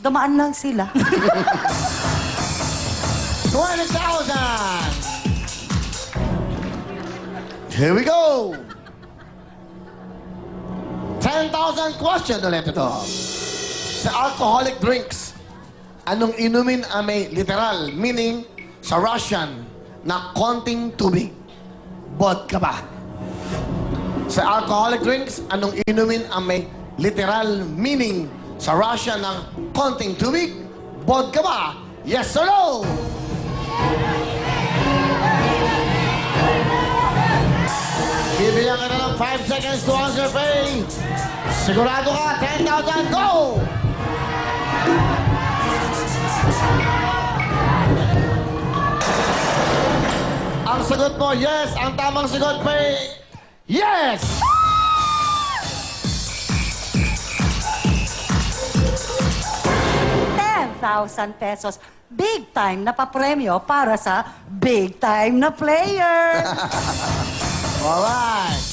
Dumaan lang sila. 20,000! Here we go! 10,000 question ulit ito. Sa alcoholic drinks, anong inumin ang may literal meaning sa Russian na konting tubig? Vodka ba? Sa alcoholic drinks, anong inumin ang may literal meaning sa Russian ng konting tubig? Vodka ba? Yes or no? Bibigyan ka na ng 5 seconds to answer, Faye. Sigurado ka, 10,000, go! Ang sagot mo, yes. Ang tamang sagot, Faye, yes! ₱10,000. Big time na papremyo para sa big time na player. Alright.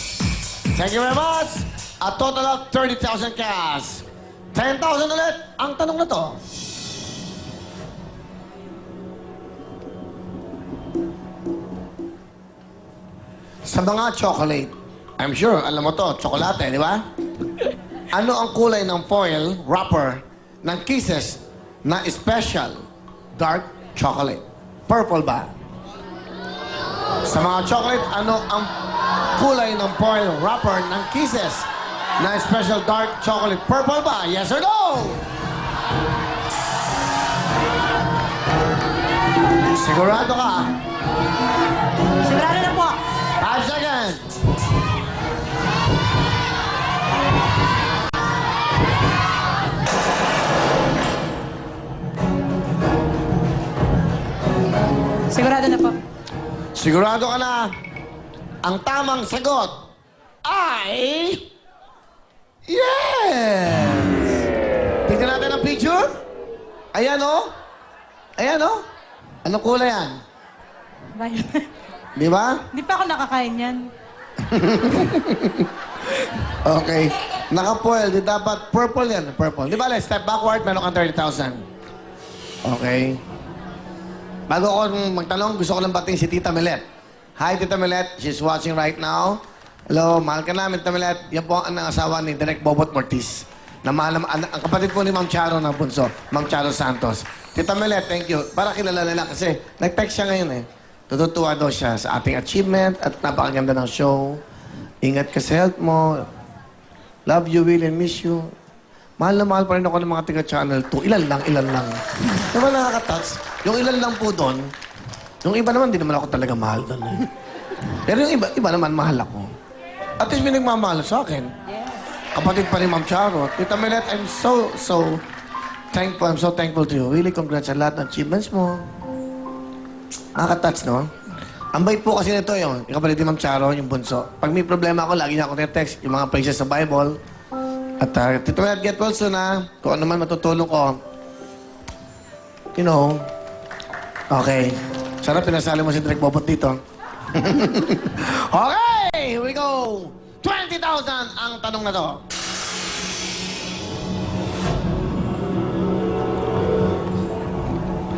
Thank you very much. A total of 30,000 cash. 10,000 ulit ang tanong na to. Sa mga chocolate, I'm sure, alam mo to, tsokolate, di ba? Ano ang kulay ng foil wrapper ng Kisses na special dark chocolate? Purple ba? Sa mga chocolate, ano ang kulay ng foil wrapper ng Kisses na special dark chocolate? Purple ba? Yes or no? Sigurado ka? Sigurado na po. 5 seconds. Sigurado na po. Sigurado ka na? Ang tamang sagot ay... Yes! Tingnan natin ang picture. Ayan, oh. Ayan, oh. Anong kulay yan? Di ba? Hindi pa ako nakakain yan. Okay. Naka-foil. Di dapat purple yan. Purple. Di ba, let's step backward. Meron kang 30,000. Okay. Bago ako magtanong, gusto ko lang batiin si Tita Melet. Hi, Tita Melet. She's watching right now. Hello, mahal ka namin, Tita Melet. Yan po ang asawa ni Direk Bobot Mortiz. Na mahal, ang kapatid po ni Ma'am Charo ng bunso, Ma'am Charo Santos. Tita Melet, thank you. Para kilala nila kasi nag-text siya ngayon eh. Tututuwa daw siya sa ating achievement at napakaganda ng show. Ingat ka sa health mo. Love you, will, and miss you. Mahal na mahal pa rin ako ng mga tiga-channel 2. Ilan lang. Di ba nakaka-touch? Yung ilan lang po doon, yung iba naman, di naman ako talaga mahal doon eh. Pero yung iba naman, mahal ako. At least may nagmamahal sa akin. Kapatid pa ni Ma'am Charo. Tita Melet, I'm so thankful. I'm so thankful to you. Really, congrats sa lahat ng achievements mo. Nakaka-touch, no? Ang bait po kasi nito yung kapatid ni Ma'am Charo, yung bunso. Pag may problema ako, lagi niya ako text yung mga places sa Bible. At Tito Melet, get well soon, ha? Kung ano man matutulong ko. You know. Okay. Sana pinasali mo si Direk Bobot dito. Okay! Here we go! 20,000 ang tanong na to.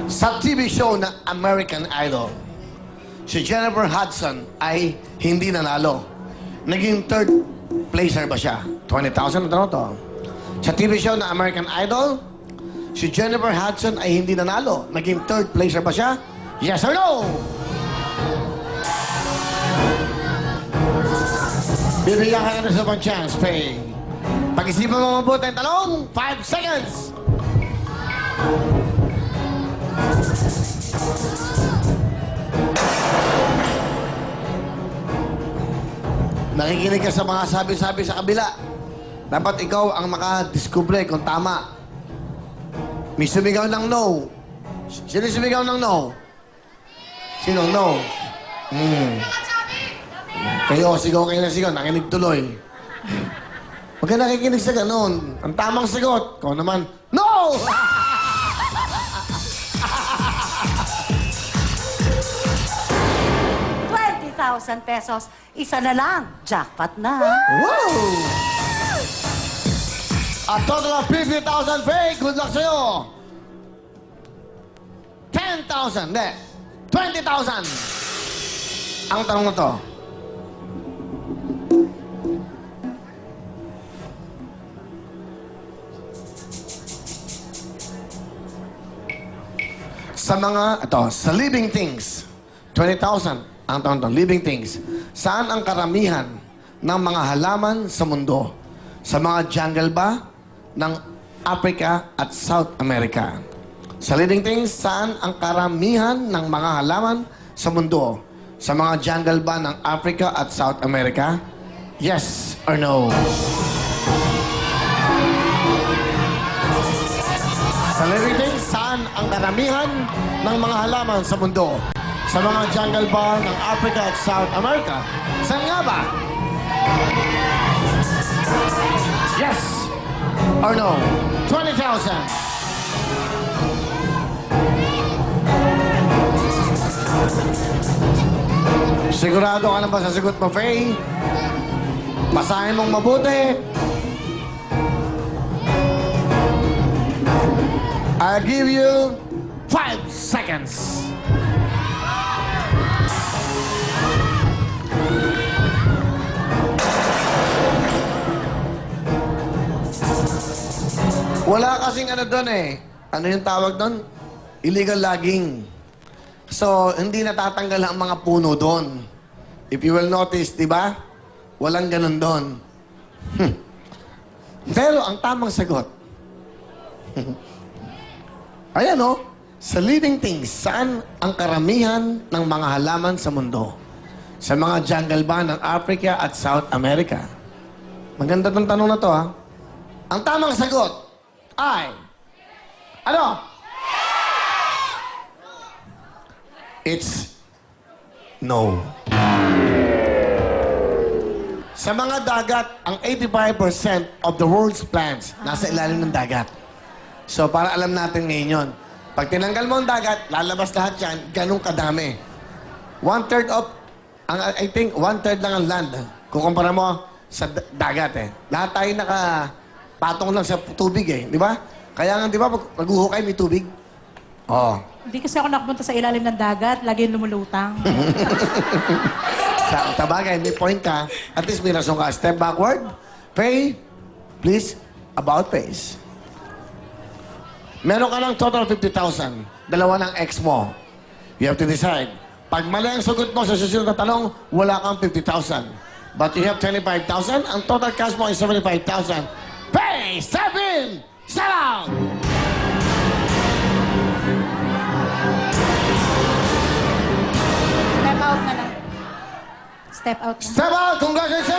Sa TV show na American Idol, si Jennifer Hudson ay hindi nanalo. Naging third placer ba siya? 20,000 na tanong to. Sa TV show na American Idol, si Jennifer Hudson ay hindi nanalo. Naging third placer ba siya? Yes or no? Bibigyan ka na sa pang chance, Faye. Pag-isipan mo mabuti ang talong, 5 seconds. Nakikinig ka sa mga sabi-sabi sa kabila. Dapat ikaw ang makadiskubre kung tama. May sumigaw ng no. Sino sumigaw ng no? Sino? No. Kayo, sigaw kayo na sigaw. Nakinig tuloy. Huwag ka nakikinig sa ganun. Ang tamang sagot. Ikaw naman, no! ₱20,000. Isa na lang. Jackpot na. Wow! A total of 50,000, Faye. Good luck sa'yo. 10,000. Hindi. 20,000. Ang tanong na to. Sa living things, 20,000. Ang tanong to, living things. Saan ang karamihan ng mga halaman sa mundo? Sa mga jungle ba ng Africa at South America? Sa living things, saan ang karamihan ng mga halaman sa mundo? Sa mga jungle ba ng Africa at South America? Yes or no? Sa living things, saan ang karamihan ng mga halaman sa mundo? Sa mga jungle ba ng Africa at South America? Saan nga ba? Yes or no? 20,000. Sigurado ka na ba sa sagot mo, Faye? Basahin mong mabuti. I'll give you 5 seconds. Wala kasing ano doon eh. Ano yung tawag doon? Illegal logging. So, hindi natatanggal ang mga puno doon. If you will notice, di ba? Walang ganun doon. Pero ang tamang sagot, ayan o, sa living things, saan ang karamihan ng mga halaman sa mundo? Sa mga jungle ba ng Africa at South America? Maganda tong tanong na to, ha? Ang tamang sagot ay, ano? It's no. Sa mga dagat, ang 85% of the world's plants nasa ilalim ng dagat. So, para alam natin ngayon yun. Pag tinanggal mo ang dagat, lalabas lahat yan, ganun kadami. 1/3 of, I think, 1/3 lang ang land. Kukumpara mo sa dagat eh. Lahat tayo nakapatong lang sa tubig eh. Di ba? Kaya nga, di ba, pag maghuhukay may tubig? Oo. Hindi kasi ako nakapunta sa ilalim ng dagat. Lagi lumulutang. Sa tabagay, may point ka. At least may rason ka. Step backward. Pay. Please. About face. Meron ka ng total 50,000. Dalawa ng ex mo. You have to decide. Pag mali ang sagot mo sa susunod na tanong, wala kang 50,000. But you have 25,000. Ang total cash mo is 75,000. Pay! Step in! Step out! Step out na lang. Step out na. Step out! Congratulations!